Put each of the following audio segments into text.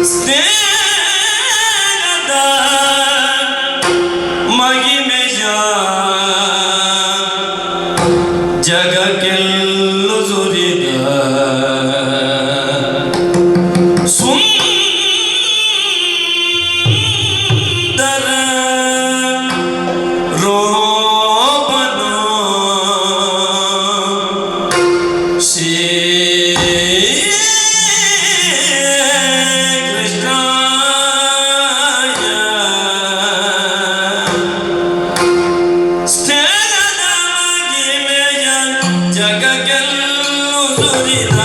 ಸ್ನೇಹದ ಮಗಿಮೆಯ ಜಗಕ್ಕೆಲ್ಲು ಸುರಿದ ಸುಂದರ ರೋಪನು ಶ್ರೀ ಜಗಕ್ಕೆಲ್ಲೂ ಸುರಿದ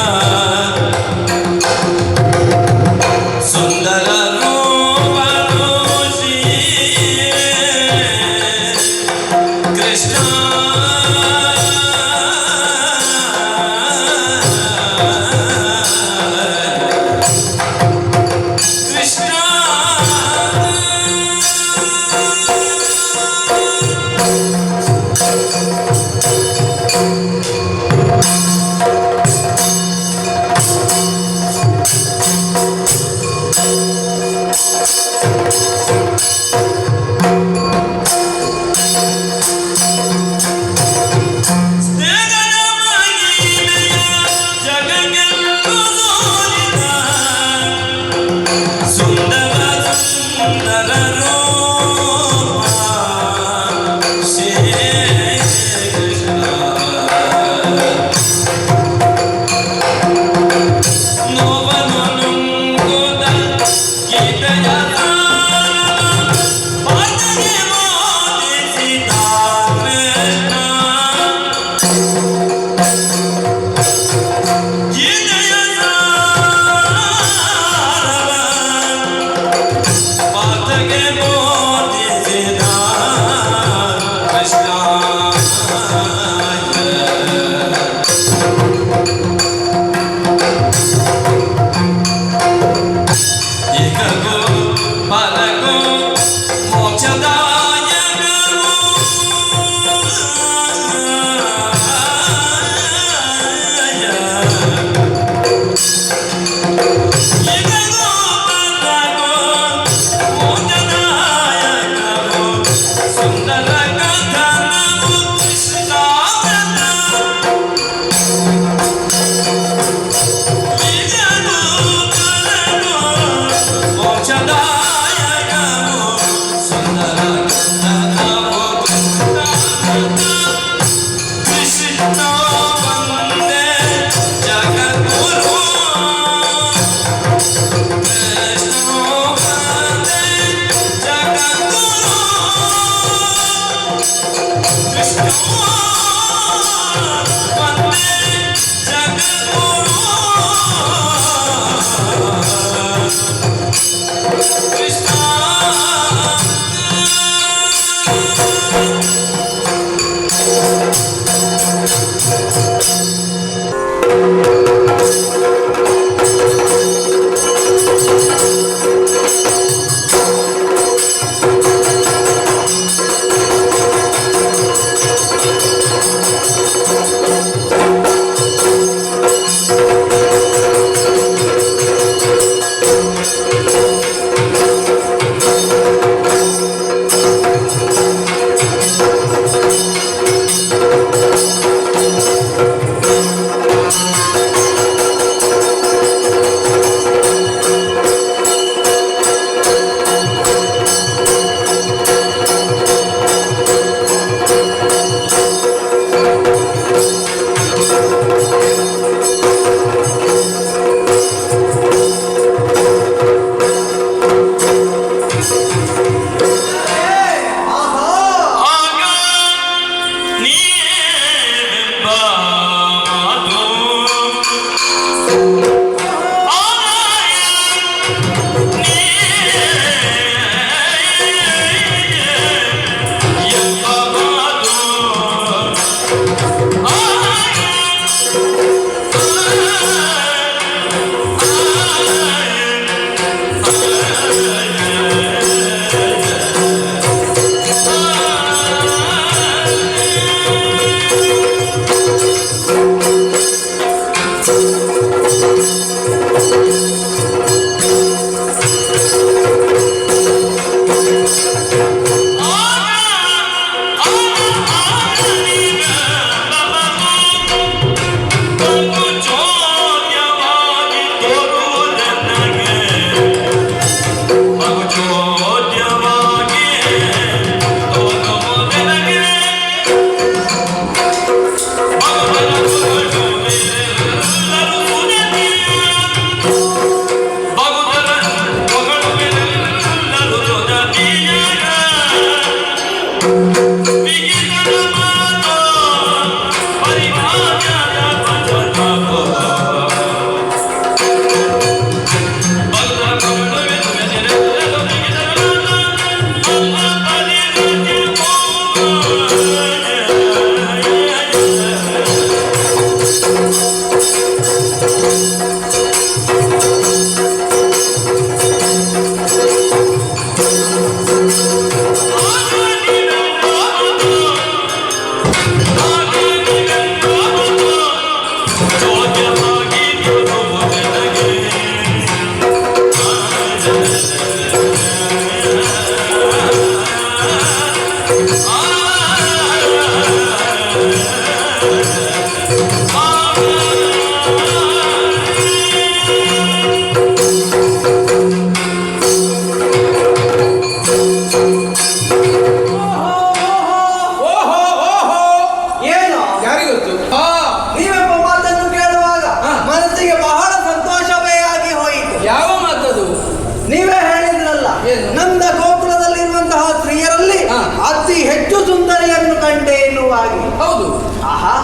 ಕಂಡೆ ಎನ್ನುವಾಗಿ. ಹೌದು. ಆಹಾ,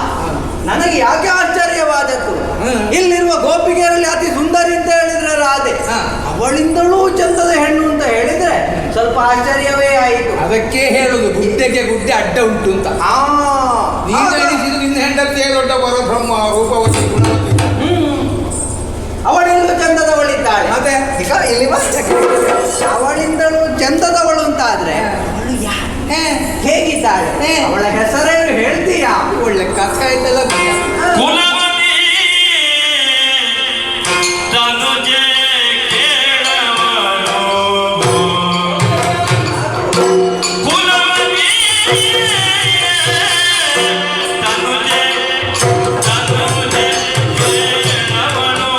ನನಗೆ ಯಾಕೆ ಆಶ್ಚರ್ಯವಾದದ್ದು, ಇಲ್ಲಿರುವ ಗೋಪಿಗೆಯರಲ್ಲಿ ಅತಿ ಸುಂದರಿ ಅಂತ ಹೇಳಿದ್ರೆ ರಾಧೆ, ಅವಳಿಂದಲೂ ಚಂದದ ಹೆಣ್ಣು ಅಂತ ಹೇಳಿದ್ರೆ ಸ್ವಲ್ಪ ಆಶ್ಚರ್ಯವೇ ಆಯಿತು. ಅದಕ್ಕೆ ಹೇಳುದು ಗುಡ್ಡೆಗೆ ಗುಡ್ಡೆ ಅಡ್ಡ ಉಂಟು ಅಂತ. ನೀನು ಎಣಿಸಿದ್ದು ನಿನ್ನ ಹೆಂಡತಿಯೇ ದೊಡ್ಡ ಪರಬ್ರಹ್ಮ ರೂಪವತಿ ಗುಣವತಿ. ಅವಳಿಂದಲೂ ಚಂದದವಳಿದ್ದಾಳೆ. ಮತ್ತೆ ಈಗ ಇಲ್ಲಿ ಬಾ. ಅವಳಿಂದಲೂ ಚಂದದವಳು ಅಂತ ಆದ್ರೆ ಹೇಗಿದ್ದಾಳೆ? ಅವಳ ಹೆಸರೇನು ಹೇಳ್ತೀಯಾ? ಒಳ್ಳೆ ಕಕ್ಕ ಆಯ್ತಲ್ಲ. ಕುಲವತಿ ತನುಜೆ ಕೇಳವಳು, ಕುಲವತಿ ತನುಜೆ ತನುಜೆ ಕೇಳವಳು.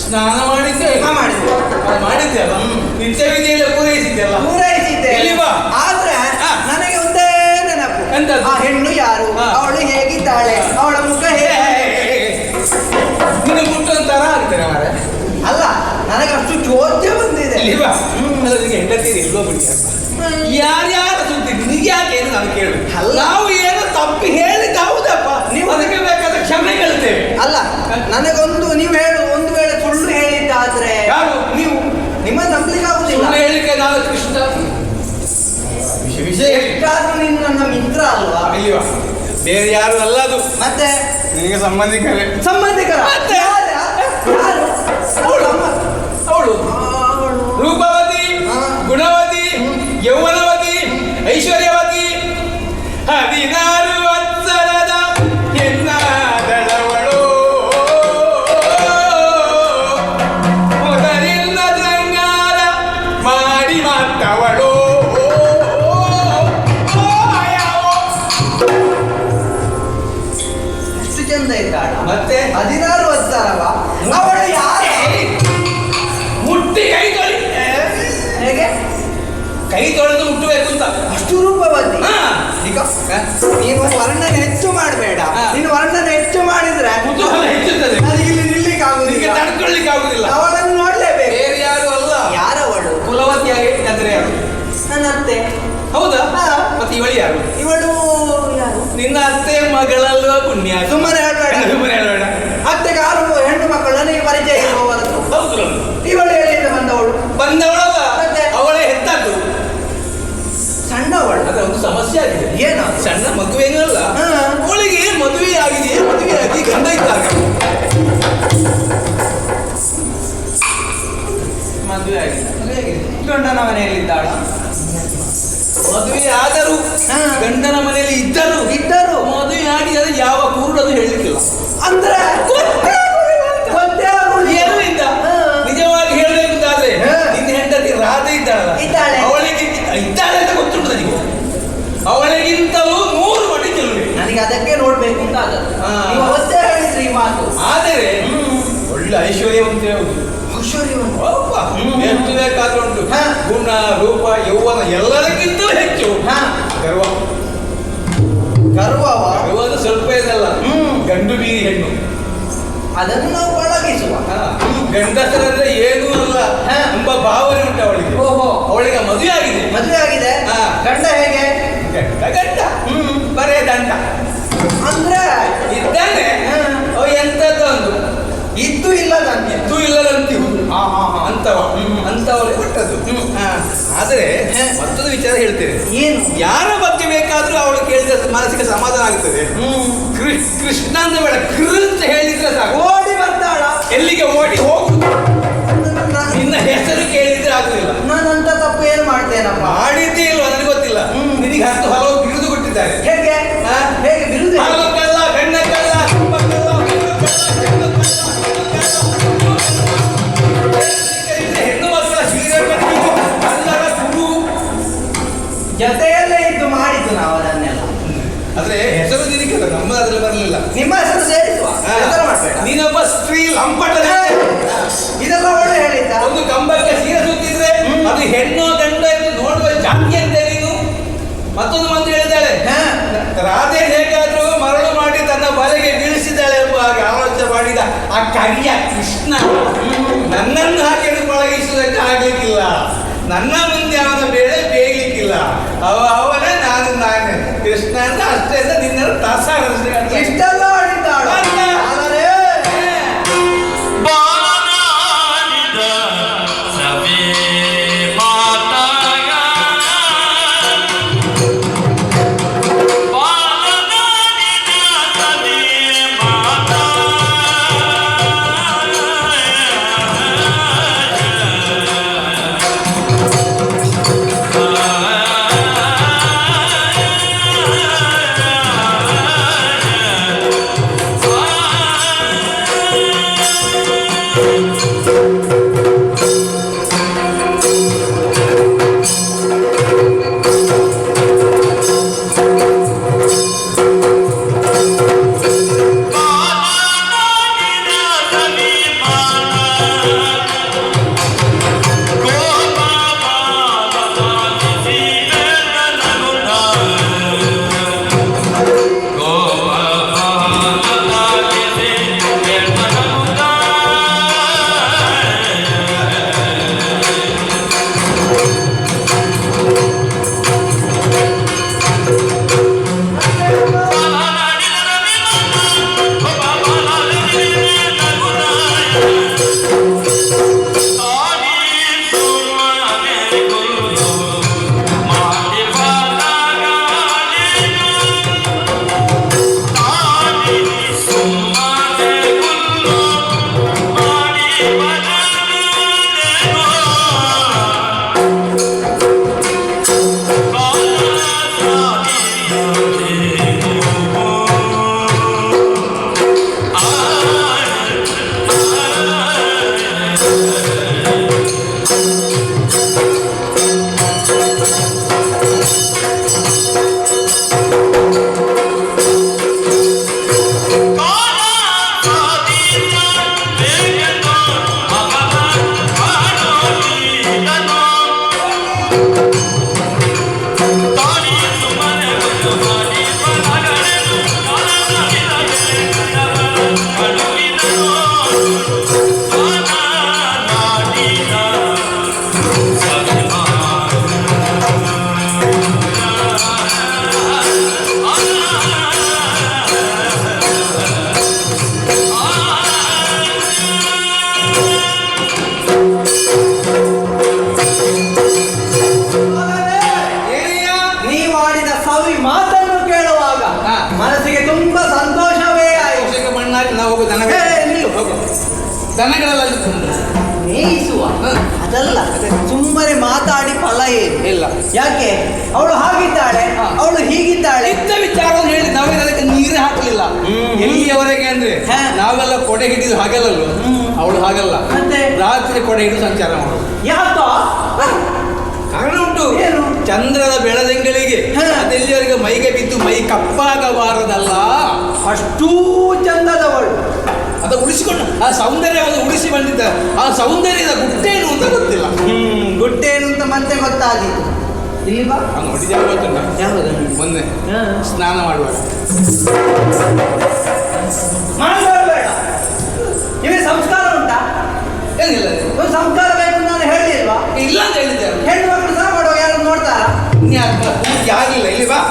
ಸ್ನಾನ ಮಾಡಿದ್ದೆ ಮಾಡಿದ್ದೆ ಅಲ್ಲ, ನಿತ್ಯ ವಿಧಿಯೆಲ್ಲ ಪೂರೈಸಿದ್ದೆ. ಆದ್ರೆ ನನಗೆ ಒಂದೇ ನೆನಪು, ಆ ಹೆಣ್ಣು ಯಾರು, ಅವಳು ಹೇಗಿದ್ದಾಳೆ, ಅವಳ ಮುಖ ಹೇಗೆ ನಿನ್ನ ಮುಟ್ಟೊಂತರ ಆಗ್ತಾರೆ ಮಾರೆ. ಅಲ್ಲ, ನನಗೆ ಅಷ್ಟು ಚೋದ್ಯ ಬಂದಿದೆ. ಹೆಂಡತಿ ಎಲ್ಲೋ ಬಿಡಿ ಯಾರ್ಯಾರ ಸುದ್ದಿ ನಿನಗೆ ಯಾಕೆ ಏನು ನಾನು ಕೇಳು. ನಾವು ಏನೋ ತಪ್ಪು ಹೇಳಿದ್ದು ಹೌದಪ್ಪ, ನೀವು ಅದಕ್ಕೆ ಬೇಕಾದ ಕ್ಷಮೆ ಕೇಳ್ತೇವೆ. ಅಲ್ಲ, ನನಗೊಂದು ನೀವು ಹೇಳು, ಒಂದು ವೇಳೆ ಸುಳ್ಳು ಹೇಳಿದ್ದಾದ್ರೆ ಯಾರು ನೀವು, ನಿಮ್ಮ ನಂಬಲಿಕ್ಕೆ ಆಗುದಿಲ್ಲ. ಹೇಳಿಕೆ ನಾನು ಕೃಷ್ಣ ವಿಷಯ ಎಷ್ಟಾದ್ರೂ ನೀನು ನನ್ನ ಮಿತ್ರ ಅಲ್ವಾ? ಅಯ್ಯೋ, ಬೇರೆ ಯಾರು ಅಲ್ಲ ಅದು, ಮತ್ತೆ ನಿನಗೆ ಸಂಬಂಧಿಕರೇ. ಸಂಬಂಧಿಕರ? ಅವಳು ರೂಪವತಿ, ಗುಣವತಿ, ಯೌವನವತಿ, ಐಶ್ವರ್ಯವತಿ, 16 ವತ್ಸರದ ಹೆಣ್ಣಾದಳವಳು, ಮೊದಲಿಲ್ಲ ಶೃಂಗಾರ ಮಾಡಿ ಮಾತವಳು. ಎಷ್ಟು ಚಂದ ಇದ್ದಾಳ. ಮತ್ತೆ 16 ವರ್ಷವ ಅವಳು ಯಾರು? ಮುಟ್ಟಿ ಕೈ ತೊಳಿ, ಹೇಗೆ ಕೈ ತೊಳೆದು ಮುಟ್ಟಬೇಕು ಅಂತ. ಅಷ್ಟು ರೂಪವತಿ. ಈಗ ನೀನು ವರ್ಣನೆ ಹೆಚ್ಚು ಮಾಡಬೇಡ. ನೀನು ವರ್ಣನೆ ಹೆಚ್ಚು ಮಾಡಿದ್ರೆ ಕುತೂಹಲ ಹೆಚ್ಚುತ್ತದೆ. ನನಗೆ ಇಲ್ಲಿ ನಿಲ್ಲಿಕ್ಕೆ ಆಗುದಿಲ್ಲ, ತಡ್ಕೊಳ್ಳಿಕ್ಕೆ ಆಗುದಿಲ್ಲ. ಅವಳನ್ನು ನೋಡ್ಲೇಬೇಕು. ಬೇರೆ ಯಾರು ಅಲ್ಲ, ಯಾರವಳು? ಕುಲವತಿಯಾಗಿ ಅಂದ್ರೆ ಯಾರು? ನನ್ನ ಅತ್ತೆ. ಮನೆಯಲ್ಲಿದ್ದಾಳ? ಮದುವೆ ಆದರೂ ಹಾ. ಗಂಡನ ಮನೆಯಲ್ಲಿ ಇದ್ದರು ಮದುವೆ ಆಗಿದೆ ಯಾವ ಕುರುಡದು ಹೇಳಲಿಕ್ಕಿಲ್ಲ. ಅಂದ್ರೆ ಗೊತ್ತೇ ಆಗುದಿಲ್ಲ. ಎಲ್ಲಿಂದ ಹಾ. ನಿಜವಾಗಿ ಹೇಳಬೇಕಂತಾದ್ರೆ ಹಾ. ನಿನ್ನ ಹೆಂಡತಿ ರಾಧೆ ಇದ್ದಾಳಲ್ಲ, ಇದ್ದಾಳೆ. ಅವಳಿಗೆ ಇದ್ದಾಳೆ ಅಂತ ಗೊತ್ತುಂಟು ನನಗೆ. ಅವಳಿಗಿಂತಲೂ 100 ಮಡಿ ಚೆಲುವೆ. ನನಗೆ ಅದಕ್ಕೆ ನೋಡ್ಬೇಕು ಅಂತ ಆದದ್ದು. ಹಾ. ನೀವು ಅವತ್ತೇ ಹೇಳಿದ್ರಿ ಈ ಮಾತು. ಆದರೆ ಒಳ್ಳೆ ಐಶ್ವರ್ಯವಂತೆ ಹೌದು. ಐಶ್ವರ್ಯವಂತ. ಒಬ್ಬ ಎಷ್ಟು ಬೇಕಾದ್ರೂ ಉಂಟು. ಹಾ. ಗುಣ ರೂಪ ಯೌವನ ಎಲ್ಲದಕ್ಕಿಂತಲೂ ಹೆಚ್ಚು ಹಾ. ಗರ್ವ. ಗರ್ವವ ಗರ್ವನು ಸ್ವಲ್ಪ ಇದಲ್ಲ, ಗಂಡು ಬೀರಿ ಹೆಣ್ಣು. ಅದನ್ನು ನಾವು ಪಳಗಿಸುವ. ಗಂಡಸರಂದ್ರೆ ಏನೂ ಅಲ್ಲ ಹಾ. ಎಂಬ ಭಾವನೆ ಉಂಟು ಅವಳಿಗೆ. ಓಹೋ. ಅವಳಿಗೆ ಮದುವೆ ಆಗಿದೆ. ಮದುವೆ ಆಗಿದೆ. ಹಾ. ಗಂಡ ಹೇಗೆ? ಗಂಡ ಬರೇ ದಂಡ ಅಂದ್ರೆ ಇದ್ದಾನೆ. ಹಾ. ಅವ ಎಂತದ್ದು ಒಂದು ಇದ್ದು ಇಲ್ಲದಂತೆ. ಇದ್ದು ಇಲ್ಲದಂತಿಹುದು ಹಾ ಹಾ ಹಾ. ಅಂತವ ಅಂತವರಿಗೆ ಕೊಟ್ಟದ್ದು. ಆದರೆ ಹಾ. ಮತ್ತೊಂದು ವಿಚಾರ ಹೇಳ್ತೇನೆ. ಏನು? ಯಾರ ಬಗ್ಗೆ ಬೇಕಾದ್ರೂ ಅವಳು ಕೇಳಿದ ಮನಸ್ಸಿಗೆ ಸಮಾಧಾನ ಆಗ್ತದೆ. ಕೃಷ್ಣ ಅಂತ ಬೇಡ, ಅಂತ ಹೇಳಿದ್ರೆ ಸಾಕು. ಓಡಿ ಬರ್ತಾಳ. ಎಲ್ಲಿಗೆ ಓಡಿ ಹೋಗುದು. ನಿನ್ನ ಹೆಸರು ಕೇಳಿದ್ರೆ ಆಗುದಿಲ್ಲ. ನಾನಂತ ತಪ್ಪು ಏನು ಮಾಡ್ತೇನಪ್ಪ? ಮಾಡಿದ್ದೇ ಇಲ್ವ ನನಗೆ ಗೊತ್ತಿಲ್ಲ. ನಿನಗೆ ಹಲವು ಬಿರುದು ಕೊಟ್ಟಿದ್ದಾರೆ. ಹೇಗೆ? ಹಾ? ಹೇಗೆ ಬಿರುದು? ಹಾಲು ಕಳ್ಳ, ಗಣ್ಣ ಕಳ್ಳ, ತುಂಬ ಕಳ್ಳ, ಹುಡುಗ ಕಳ್ಳ, ಹೆಣ್ಣು ಕಳ್ಳ, ಹೆಣ್ಣು ಮಕ್ಕಳ ಶ್ರೀರಂಗನಿಗೆ ಕಳ್ಳರ ಗುರು. ಜೊತೆಯಲ್ಲೇ ಇದ್ದು ಮಾಡಿದ್ದು ನಾವು ಅದನ್ನೆಲ್ಲ. ಆದ್ರೆ ಹೆಸರು ನಿನಗಿಲ್ಲ, ನಮ್ಮ ಅದ್ರಲ್ಲಿ ಬರಲಿಲ್ಲ. ನಿಮ್ಮ ಹೆಸರು ಸೇರಿಸುವ. ಹೆಸರು ಮಾಡ್ಬೇಡ. ನೀನೊಬ್ಬ ಸ್ತ್ರೀ ಲಂಪಟ. ಇದೆಲ್ಲ ಒಳ್ಳೆ ಹೇಳಿದ್ದ. ಒಂದು ಕಂಬಕ್ಕೆ ಸೀರೆ ಸುತ್ತಿದ್ರೆ ಅದು ಹೆಣ್ಣು ಗಂಡು ಎಂದು ನೋಡುವ ಜಾತಿ ಅಂತೆ ನೀನು. ಮತ್ತೊಂದು ಮಂದಿ ಹೇಳಿದ್ದಾಳೆ, ರಾಧೆ ಹೇಗಾದ್ರೂ ಮರಳು ಮಾಡಿ ತನ್ನ ಬಲೆಗೆ ಬೀಳಿಸಿದ್ದಾಳೆ ಎಂಬ ಹಾಗೆ ಆಲೋಚನೆ ಮಾಡಿದ ಆ ಕರಿಯ ಕೃಷ್ಣ ನನ್ನನ್ನು ಹಾಕಿ ಪಳಗಿಸುವುದಕ್ಕೆ ಆಗ್ಲಿಕ್ಕಿಲ್ಲ. ನನ್ನ ಮುಂದೆ ಅವನ ಬೇಳೆ ಬೇಯಲಿಕ್ಕಿಲ್ಲ. ಅವನೇ ನಾನೇ ಕೃಷ್ಣ ಅಂತ ಅಷ್ಟೇ ಅಂತ ನಿನ್ನ ತಾಸ ಇಷ್ಟೆಲ್ಲ ಆಡಿದ್ದಾಳ. ಆದರೆ ಬಾಲನಾಡಿದ ಸಭೆ ಮಾತಾಗ ಬಾಲನಾಡಿದ ಸಭೆ ದನಗಳೆಲ್ಲ ಮೇಯಿಸುವ ಅದಲ್ಲ, ಸುಮ್ಮನೆ ಮಾತಾಡಿ ಫಲ ಏನು ಇಲ್ಲ. ಯಾಕೆ ಅವಳು ಹಾಗಿದ್ದಾಳೆ, ಅವಳು ಹೀಗಿದ್ದಾಳೆ ಇದ್ದ ವಿಚಾರವನ್ನು ಹೇಳಿ ನಾವೇನು ಅದಕ್ಕೆ ನೀರು ಹಾಕಲಿಲ್ಲ. ಎಲ್ಲಿಯವರೆಗೆ ಅಂದ್ರೆ ನಾವೆಲ್ಲ ಕೊಡೆ ಹಿಡಿದು ಹಾಗಲ್ಲಲ್ಲ, ಅವಳು ಹಾಗಲ್ಲ. ಮತ್ತೆ ರಾತ್ರಿ ಕೊಡೆ ಹಿಡಿದು ಸಂಚಾರ ಮಾಡೋದು. ಯಾಕೋ ಕಾರಣ ಉಂಟು. ಏನು? ಚಂದ್ರನ ಬೆಳದಿಂಗಳಿಗೆ ಅದೆಲ್ಲಿವರೆಗೆ ಮೈಗೆ ಬಿದ್ದು ಮೈ ಕಪ್ಪಾಗಬಾರದಲ್ಲ. ಅಷ್ಟೂ ಚಂದದವಳು ಅದು ಉಳಿಸಿಕೊಂಡು ಆ ಸೌಂದರ್ಯವನ್ನು ಉಳಿಸಿ ಬಂದಿದ್ದ. ಆ ಸೌಂದರ್ಯದ ಗುಟ್ಟೇನು ಅಂತ ಗೊತ್ತಿಲ್ಲ. ಗುಟ್ಟೇನು ಅಂತ ಮತ್ತೆ ಗೊತ್ತಾಗಿತ್ತು. ಇಲ್ಲಿ ಬಾ, ನೋಡಿದ್ಯಾ ಗೊತ್ತುಂಟ? ಮೊನ್ನೆ ಸ್ನಾನ ಮಾಡುವಾಗ ಮಾಡಬೇಡ. ನಿಮಗೆ ಸಂಸ್ಕಾರ ಉಂಟಾ? ಏನಿಲ್ಲ, ಸಂಸ್ಕಾರ ಬೇಕು ನಾನು ಹೇಳಿಲ್ವಾ? ಇಲ್ಲ ಅಂತ ಹೇಳಿದ್ದಾರೆ. ಹೆಣ್ಣು ಮಕ್ಕಳು ಸಹ ಮಾಡುವಾಗ ಯಾರು ನೋಡ್ತಾರ? ಯಾರಿಲ್ಲ, ಇಲ್ಲಿ ಬಾ.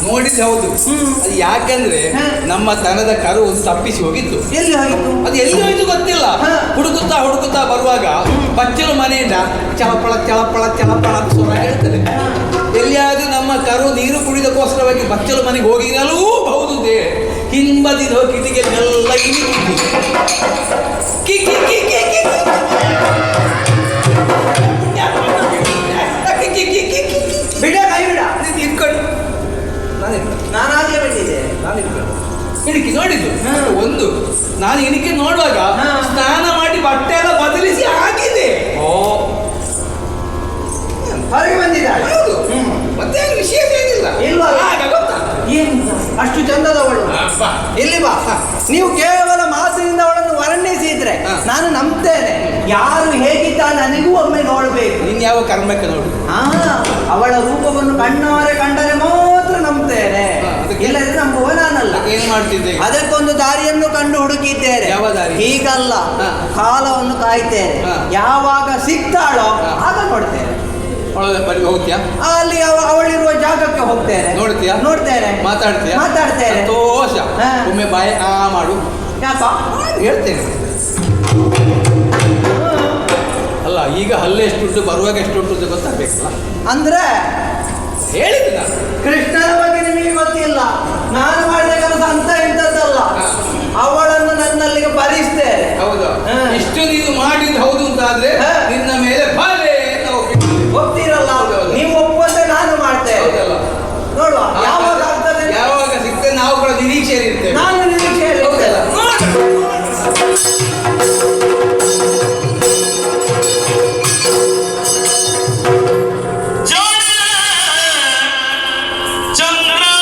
ನೋಡಿದ್ದು ಹೌದು. ಅದು ಯಾಕಂದ್ರೆ ನಮ್ಮ ದನದ ಕರು ಒಂದು ತಪ್ಪಿಸಿ ಹೋಗಿತ್ತು. ಎಲ್ಲಿ ಹೋಗಿತ್ತು? ಅದು ಎಲ್ಲಿ ಹೋಯ್ತು ಗೊತ್ತಿಲ್ಲ. ಹುಡುಕುತ್ತಾ ಹುಡುಕುತ್ತಾ ಬರುವಾಗ ಬಚ್ಚಲು ಮನೆಯಿಂದ ಚಳಪಳ ಚಳಪಳ ಚಳಪಳ ಅಂತ ಸ್ವರ ಹೇಳ್ತದೆ. ಎಲ್ಲಿಯಾದ್ರೂ ನಮ್ಮ ಕರು ನೀರು ಕುಡಿದಕ್ಕೋಸ್ಕರವಾಗಿ ಬಚ್ಚಲು ಮನೆಗೆ ಹೋಗಿರಲೂ ಬಹುದು. ಹಿಂಬದಿದ ಕಿಟಿಗೆಲ್ಲ ಇನಿ ಬಿಡ, ಕೈ ಬಿಡ. ಇಟ್ಕೊಂಡು ನಾನಾಗ್ಲೇ ಬಿಟ್ಟಿದ್ದೆ. ಇಣಿಕೆ ನೋಡಿದ್ದು ಒಂದು. ನಾನು ಇಣಿಕೆ ನೋಡುವಾಗ ಸ್ನಾನ ಮಾಡಿ ಬಟ್ಟೆ ಎಲ್ಲ ಬದಲಿಸಿ ಆಗಿದೆ. ಹೊರಗೆ ಬಂದಿದ್ದಾಳೆ. ಹೌದು. ಮತ್ತೆ ವಿಷಯ ಏನಿಲ್ಲ. ಇಲ್ವಾ? ಗೊತ್ತಾ ಏನು ಅಷ್ಟು ಚಂದದವಳು? ಇಲ್ಲಿ ಬಾ. ನೀವು ಕೇವಲ ಮಾತಿನಿಂದ ಅವಳನ್ನು ವರ್ಣಿಸಿದ್ರೆ ನಾನು ನಂಬ್ತೇನೆ. ಯಾರು ಹೇಗಿದ್ದಾಳೆ ನನಗೂ ಒಮ್ಮೆ ನೋಡ್ಬೇಕು. ನೀನ್ ಯಾವ ಕರ್ಮಕ್ಕೆ ನೋಡು. ಅವಳ ರೂಪವನ್ನು ಕಣ್ಣವರೇ ಕಂಡರೆ ಮಾತ್ರ ನಂಬ್ತೇನೆ, ಇಲ್ಲದ್ರೆ ನಂಬುವ ನಾನಲ್ಲ. ಏನ್ ಮಾಡ್ತಿದ್ದೆ? ಅದಕ್ಕೊಂದು ದಾರಿಯನ್ನು ಕಂಡು ಹುಡುಕಿದ್ದೇನೆ. ಯಾವ ದಾರಿ? ಹೀಗಲ್ಲ, ಕಾಲವನ್ನು ಕಾಯ್ತೇನೆ. ಯಾವಾಗ ಸಿಗ್ತಾಳೋ ಆಗ ನೋಡ್ತೇನೆ. ಬರಿ ಹೋಗ್ತೀಯಾ? ಅಲ್ಲಿ ಅವಳಿರುವ ಜಾಗಕ್ಕೆ ಹೋಗ್ತೇನೆ. ನೋಡ್ತೀಯಾ? ನೋಡ್ತೇನೆ. ಮಾತಾಡ್ತೀಯಾ? ಮಾತಾಡ್ತೇನೆ. ಸಂತೋಷ. ಒಮ್ಮೆ ಬಾಯಿ ಆ ಮಾಡು. ಯಾಕ ಹೇಳ್ತೇನೆ. ಅಲ್ಲ, ಈಗ ಹಲ್ಲೆ ಎಷ್ಟುಂಟು, ಬರುವಾಗ ಎಷ್ಟುಂಟು ಅಂತ ಗೊತ್ತಾಗಬೇಕಲ್ಲ. ಅಂದ್ರೆ ಹೇಳಿದ್ದೆ ನಾನು. ಕೃಷ್ಣನ ಬಗ್ಗೆ ನಿಮಗೆ ಗೊತ್ತಿಲ್ಲ. ನಾನು ಮಾಡಿದ ಕೆಲಸ ಅಂತ ಇಂಥದ್ದಲ್ಲ. ಅವಳನ್ನು ನನ್ನಲ್ಲಿಗೆ ಭರಿಸ್ತೇನೆ. ಹೌದು. ಇಷ್ಟು ನೀನು ಮಾಡಿದ್ದು ಹೌದು ಅಂತ ಆದ್ರೆ ನಿನ್ನ ಮೇಲೆ ಬಾಲೆ ಹೋಗ್ತೀರಲ್ಲ, ನೀವು ಒಪ್ಪಂದೆ ನಾನು ಮಾಡ್ತೇನೆ. ನೋಡುವ ಯಾವಾಗ ಆಗ್ತದೆ, ಯಾವಾಗ ಸಿಗ್ತದೆ. ನಾವು ಕೂಡ ನಿರೀಕ್ಷೆಯಲ್ಲಿ ಇರ್ತೇವೆ. ನಾನು ನಿರೀಕ್ಷೆಯಲ್ಲಿ ಇರ್ತೇನೆ. ಚಂದ್ರಮಣಿಯು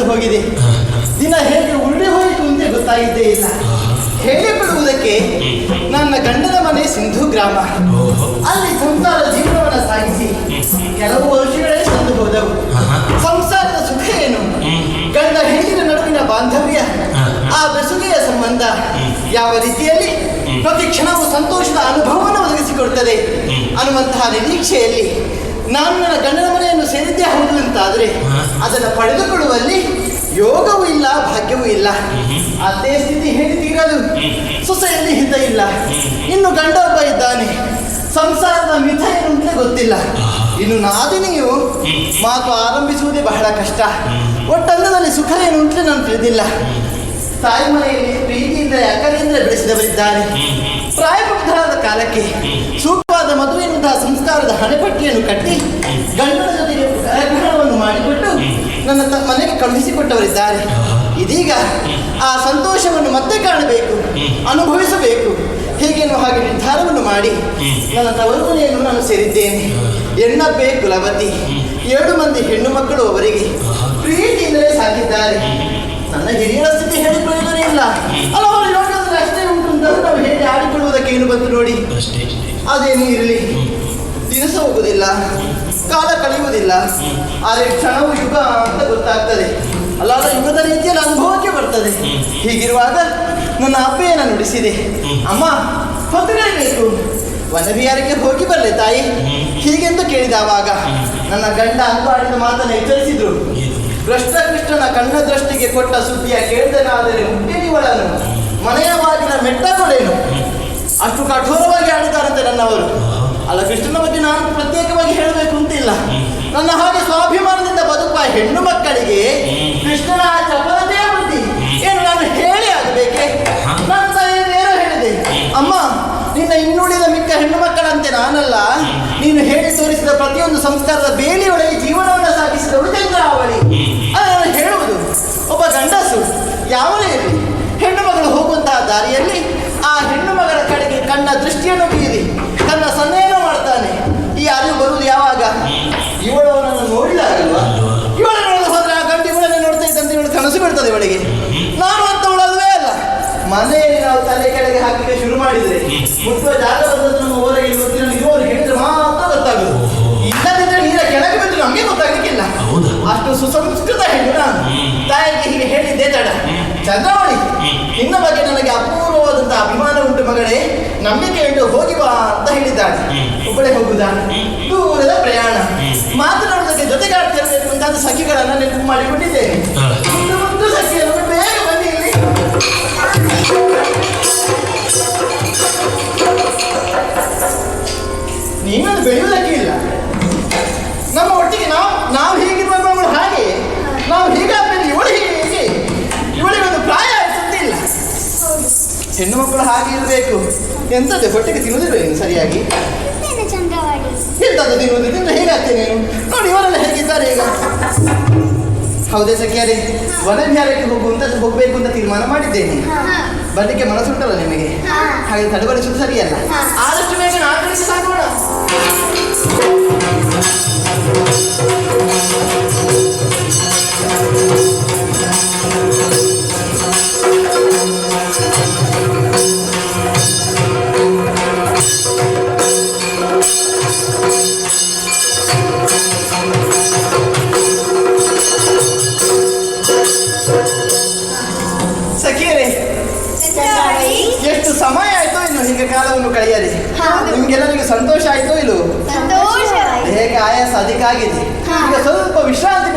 ಹೋಗಿದೆ. ದಿನ ಹೇಗೆ ಉರುಳಿ ಹೋಯಿತು ಅಂತ ಗೊತ್ತಾಗಿದ್ದೇ ಇಲ್ಲ. ಹೇಳಿಬಿಡುವುದಕ್ಕೆ ನನ್ನ ಗಂಡನ ಮನೆ ಸಿಂಧು ಗ್ರಾಮ. ಅಲ್ಲಿ ಸಂಸಾರ ಜೀವನವನ್ನು ಸಾಗಿಸಿ ಕೆಲವು ವರ್ಷಗಳೇ ತಂದು ಹೋದವು. ಸಂಸಾರದ ಸುಖ ಏನು, ಗಂಡ ಹೆಣ್ಣಿನ ನಡುವಿನ ಬಾಂಧವ್ಯ, ಆ ಬೆಸುಗೆಯ ಸಂಬಂಧ ಯಾವ ರೀತಿಯಲ್ಲಿ ಪ್ರತಿ ಕ್ಷಣವೂ ಸಂತೋಷದ ಅನುಭವವನ್ನು ಒದಗಿಸಿಕೊಡ್ತದೆ ಅನ್ನುವಂತಹ ನಿರೀಕ್ಷೆಯಲ್ಲಿ ನಾನು ನನ್ನ ಗಂಡನ ಮನೆಯನ್ನು ಸೇರಿದ್ದೇ ಹೌದು ಅಂತಾದರೆ ಅದನ್ನು ಪಡೆದುಕೊಳ್ಳುವಲ್ಲಿ ಯೋಗವೂ ಇಲ್ಲ, ಭಾಗ್ಯವೂ ಇಲ್ಲ. ಅದೇ ಸ್ಥಿತಿ ಹೇಳಿ ತೀರಲು ಸೊಸೆಯಲ್ಲಿ ಹಿತ ಇಲ್ಲ. ಇನ್ನು ಗಂಡ ಒಬ್ಬ ಇದ್ದಾನೆ, ಸಂಸಾರದ ಮಿತ ಏನು ಅಂತಲೇ ಗೊತ್ತಿಲ್ಲ. ಇನ್ನು ನಾದಿನಿಯು ಮಾತು ಆರಂಭಿಸುವುದೇ ಬಹಳ ಕಷ್ಟ. ಒಟ್ಟಂದದಲ್ಲಿ ಸುಖ ಏನು ಅಂತಲೇ ನಾನು ತಿಳಿದಿಲ್ಲ. ತಾಯಿ ಮನೆಯಲ್ಲಿ ಪ್ರೀತಿಯಿಂದ ಅಕ್ಕರೆಯಿಂದ ಬೆಳೆಸಿದವರಿದ್ದಾರೆ. ಪ್ರಾಯಬುದ್ಧರಾದ ಕಾಲಕ್ಕೆ ಸೂಕ್ತವಾದ ಮದುವೆ ಎನ್ನುವಂತಹ ಸಂಸ್ಕಾರದ ಹಣೆಪಟ್ಟಿಯನ್ನು ಕಟ್ಟಿ ಗಂಡನ ಜೊತೆಗೆ ಗ್ರಹಣವನ್ನು ಮಾಡಿಕೊಟ್ಟು ನನ್ನ ಮನೆಗೆ ಕಳುಹಿಸಿಕೊಟ್ಟವರಿದ್ದಾರೆ. ಇದೀಗ ಆ ಸಂತೋಷವನ್ನು ಮತ್ತೆ ಕಾಣಬೇಕು, ಅನುಭವಿಸಬೇಕು. ಹೀಗೇನು ಹಾಗೆ ನಿರ್ಧಾರವನ್ನು ಮಾಡಿ ನನ್ನ ತವರು ಮನೆಯನ್ನು ನಾನು ಸೇರಿದ್ದೇನೆ. ಎಣ್ಣಬ್ಬೆ ಕುಲವತಿ 7 ಮಂದಿ ಹೆಣ್ಣು ಮಕ್ಕಳು ಅವರಿಗೆ ಪ್ರೀತಿಯಿಂದಲೇ ಸಾಕಿದ್ದಾರೆ. ನನ್ನ ಹಿರಿಯರ ಸ್ಥಿತಿ ಹೇಳಿ ಪ್ರಯೋಜನ ಇಲ್ಲ ಅಲ್ಲ, ಅವರು ಯೋಗದಲ್ಲಿ ಅಷ್ಟೇ ಉಂಟು ಅಂತಂದ್ರೆ ನಾವು ಹೇಗೆ ಆಡಿಕೊಳ್ಳುವುದಕ್ಕೆ ಏನು ಬಂತು ನೋಡಿ. ಅದೇನು ಇರಲಿ, ದಿನಸ ಹೋಗುವುದಿಲ್ಲ, ಕಾಲ ಕಳೆಯುವುದಿಲ್ಲ, ಆದರೆ ಕ್ಷಣವು ಯುಗ ಅಂತ ಗೊತ್ತಾಗ್ತದೆ ಅಲ್ಲ, ಯುಗದ ರೀತಿಯಲ್ಲಿ ಅನುಭವಕ್ಕೆ ಬರ್ತದೆ. ಹೀಗಿರುವಾಗ ನನ್ನ ಅಪ್ಪೆಯನ್ನು ನುಡಿಸಿದೆ, ಅಮ್ಮ ಹೊತ್ತಲೇಬೇಕು, ವನವಿಹಾರಕ್ಕೆ ಹೋಗಿ ಬರಲೆ ತಾಯಿ ಹೀಗೆಂದು ಕೇಳಿದವಾಗ ನನ್ನ ಗಂಡ ಅಂತಾಡಿದ ಮಾತನ್ನು ಎಚ್ಚರಿಸಿದ್ರು. ಭ್ರಷ್ಟಕೃಷ್ಣನ ಕಣ್ಣ ದೃಷ್ಟಿಗೆ ಕೊಟ್ಟ ಸುದ್ದಿಯ ಕೇಳಿದನಾದರೆ ಹುಟ್ಟಿನಿವಳನ್ನು ಮನೆಯ ಬಾಗಿಲ ಮೆಟ್ಟಗೊಡೇನು, ಅಷ್ಟು ಕಠೋರವಾಗಿ ಆಡಿದ್ದಾರಂತೆ ನನ್ನವರು. ಅಲ್ಲ, ಕೃಷ್ಣನ ಬಗ್ಗೆ ನಾನು ಪ್ರತ್ಯೇಕವಾಗಿ ಹೇಳಬೇಕು ಅಂತಿಲ್ಲ. ನನ್ನ ಹಾಗೆ ಸ್ವಾಭಿಮಾನದಿಂದ ಬದುಕುವ ಹೆಣ್ಣು ಮಕ್ಕಳಿಗೆ ಕೃಷ್ಣನ ಚಪಲತೆಯ ಬುದ್ಧಿ ಏನು ನಾನು ಹೇಳಿ ಆಗಬೇಕೆ? ನನ್ನ ತಾಯಿಯನ್ನೇನೋ ಹೇಳಿದೆ, ಅಮ್ಮ ನಿನ್ನ ಇನ್ನುಳಿದ ಮಿಕ್ಕ ಹೆಣ್ಣು ಮಕ್ಕಳಂತೆ ನಾನಲ್ಲ, ನೀನು ಹೇಳಿ ತೋರಿಸಿದ ಪ್ರತಿಯೊಂದು ಸಂಸ್ಕಾರದ ಬೇಲಿಯೊಳಗೆ ಜೀವನವನ್ನು ಸಾಗಿಸಿದವಳು ಚಂದ್ರಾವಳಿ. ಅದು ನಾನು ಹೇಳುವುದು, ಒಬ್ಬ ಗಂಡಸು ಯಾವನೇ ಇರಲಿ, ಹೆಣ್ಣು ಮಗಳು ಹೋಗುವಂತಹ ದಾರಿಯಲ್ಲಿ ಆ ಹೆಣ್ಣು ಮಗಳ ಕಡೆಗೆ ಕಣ್ಣ ದೃಷ್ಟಿಯನ್ನು ಬೀರಿ ತನ್ನ ಸನ್ನೆಯನ್ನು ಮಾಡ್ತಾನೆ. ಈ ಅರಿವು ಬರುವುದು ಯಾವಾಗ? ಇವಳು ಅವನನ್ನು ನೋಡಿದಾಗಲ್ವಾ? ಇವಳು ನೋಡಲು ಹೋದ್ರೆ ಆ ಗಂಡು ಇವಳನ್ನು ನೋಡ್ತಾ ಇದ್ದಂತೆ ಇವಳು ಕನಸು ಬಿಡ್ತದೆ ಇವಳಿಗೆ. ನಾನು ಅಂತವಳಲ್ವೇ ಅಲ್ಲ. ಮನೆಯಲ್ಲಿ ನಾವು ತಲೆ ಕೆಳಗೆ ಹಾಕಲಿಕ್ಕೆ ಶುರು ಮಾಡಿದ್ರೆ ಮುಟ್ಟುವ ಜಾಗ ಬಂದದ್ದು ನಮ್ಮ ಊರಿಗೆ ಇವತ್ತಿನ ಇರುವವರು ಹೇಳಿದ್ರೆ ಮಾತ್ರ ಗೊತ್ತಾಗುದು. ಇಲ್ಲದಿದ್ರೆ ನೀರ ಕೆಳಗೆ ಬಿದ್ದು ನಮಗೆ ಗೊತ್ತಾಗಲಿಕ್ಕಿಲ್ಲ. ಅಷ್ಟು ಸುಸಂಸ್ಕೃತ ಹೆಣ್ಣು ನಾನು. ತಾಯಿಗೆ ಹೀಗೆ ಹೇಳಿದ್ದೆ ತಡ. ಚಂದ್ರಾವಳಿ, ನಿನ್ನ ಬಗ್ಗೆ ನನಗೆ ಅಪೂರ್ವವಾದಂತಹ ಅಭಿಮಾನ ಉಂಟು ಮಗಳೇ, ನಂಬಿಕೆ ಉಂಟು, ಹೋಗಿ ಬಾ ಅಂತ ಹೇಳಿದ್ದಾಳೆ. ಒಬ್ಬಳೇ ಹೋಗುದಾ? ದೂರದ ಪ್ರಯಾಣ, ಮಾತನಾಡೋದಕ್ಕೆ ಜೊತೆಗಾಡ್ತಿರ್ಬೇಕು ಅಂತ ಸಖಿಗಳನ್ನ ನೆನಪು ಮಾಡಿಕೊಂಡಿದ್ದೇನೆ. ಒಂದು ಸಖಿಯನ್ನು ಬೇಗ ಬನ್ನಿ ಇಲ್ಲಿ. ನೀನದು ಬೆಳೆಯುವುದಕ್ಕೆ ಇಲ್ಲ. ನಮ್ಮ ಒಟ್ಟಿಗೆ ನಾವು ಹೀಗಿರುವ ಮಗಳು ಹಾಗೆ, ನಾವು ಹೀಗಾದ್ಮೇಲೆ ಇವಳು ಹೀಗೆ, ಇವಳಿಗೊಂದು ಪ್ರಾಯ ಆಯ್ತಂತಿಲ್ಲ. ಹೆಣ್ಣು ಮಕ್ಕಳು ಹಾಗೆ ಇರಬೇಕು. ಎಂತದ್ದು ಹೊಟ್ಟೆಗೆ ತಿನ್ನುವುದಿಲ್ಲ ಏನು ಸರಿಯಾಗಿ? ಎಂತದ್ದು ತಿನ್ನುವುದು? ತಿಂದ್ರೆ ಹೇಗಾಗ್ತೇನೆ ನೀನು? ನೋಡಿ ಇವರೆಲ್ಲ ಹೇಗಿದ್ದಾರೆ ಈಗ. ಹೌದೇ ಸಖಿಯಾರೆ, ವನವಿಹಾರಕ್ಕೆ ಹೋಗಬೇಕು ಅಂತ ತೀರ್ಮಾನ ಮಾಡಿದ್ದೇನೆ. ಬರ್ಲಿಕ್ಕೆ ಮನಸ್ಸುಂಟಲ್ಲ ನಿಮಗೆ? ಹಾಗೆ ತಡಬಡಿಸುವುದು ಸರಿಯಲ್ಲ. ಆದಷ್ಟು ಬೇಗ ನಾಲ್ಕು ಸಾಕೋಣ. ಸಖಿಯರೇ, ಎಷ್ಟು ಸಮಯ ಆಯ್ತೋ ಇನ್ನು ಹೀಗೆ ಕಾಲವನ್ನು ಕಳೆಯದೆ. ನಿಮ್ಗೆಲ್ಲರಿಗೂ ಸಂತೋಷ ಆಯ್ತೋ ಇಲ್ಲೋ? ದೇಹಕ್ಕೆ ಆಯಾಸ ಅಧಿಕ ಆಗಿದೆ. ಈಗ ಸ್ವಲ್ಪ ವಿಶ್ರಾಂತಿ